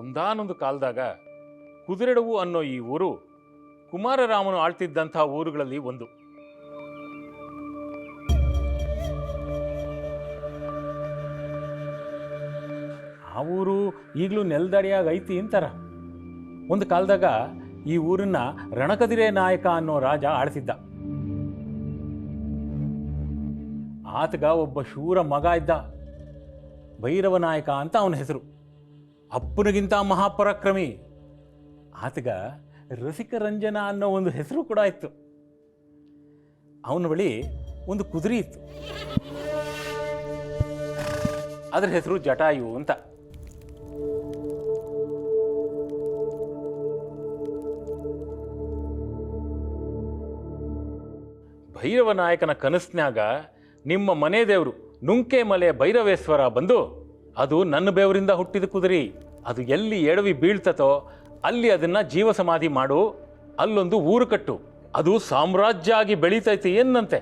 ಒಂದಾನೊಂದು ಕಾಲದಾಗ ಕುದುರೆಡವು ಅನ್ನೋ ಈ ಊರು ಕುಮಾರರಾಮನು ಆಳ್ತಿದ್ದಂಥ ಊರುಗಳಲ್ಲಿ ಒಂದು. ಆ ಊರು ಈಗಲೂ ನೆಲದಡಿಯಾಗ ಐತಿ ಅಂತಾರ. ಒಂದು ಕಾಲದಾಗ ಈ ಊರನ್ನ ರಣಕದಿರೆ ನಾಯಕ ಅನ್ನೋ ರಾಜ ಆಳ್ತಿದ್ದ. ಆತಗ ಒಬ್ಬ ಶೂರ ಮಗ ಇದ್ದ, ಭೈರವ ನಾಯಕ ಅಂತ ಅವನ ಹೆಸರು. ಅಪ್ಪನಿಗಿಂತ ಮಹಾಪರಾಕ್ರಮಿ. ಆತಗ ರಸಿಕರಂಜನ ಅನ್ನೋ ಒಂದು ಹೆಸರು ಕೂಡ ಇತ್ತು. ಅವನ ಬಳಿ ಒಂದು ಕುದುರೆ ಇತ್ತು, ಅದರ ಹೆಸರು ಜಟಾಯು ಅಂತ. ಭೈರವ ನಾಯಕನ ಕನಸಿನಾಗ ನಿಮ್ಮ ಮನೆ ದೇವರು ನುಂಕೆ ಮಲೆ ಭೈರವೇಶ್ವರ ಬಂದು, ಅದು ನನ್ನ ಬೆವರಿಂದ ಹುಟ್ಟಿದ ಕುದುರೆ, ಅದು ಎಲ್ಲಿ ಎಡವಿ ಬೀಳ್ತತೋ ಅಲ್ಲಿ ಅದನ್ನ ಜೀವ ಸಮಾಧಿ ಮಾಡು, ಅಲ್ಲೊಂದು ಊರು ಕಟ್ಟು, ಅದು ಸಾಮ್ರಾಜ್ಯ ಆಗಿ ಬೆಳೀತೈತಿ ಎನ್ನಂತೆ.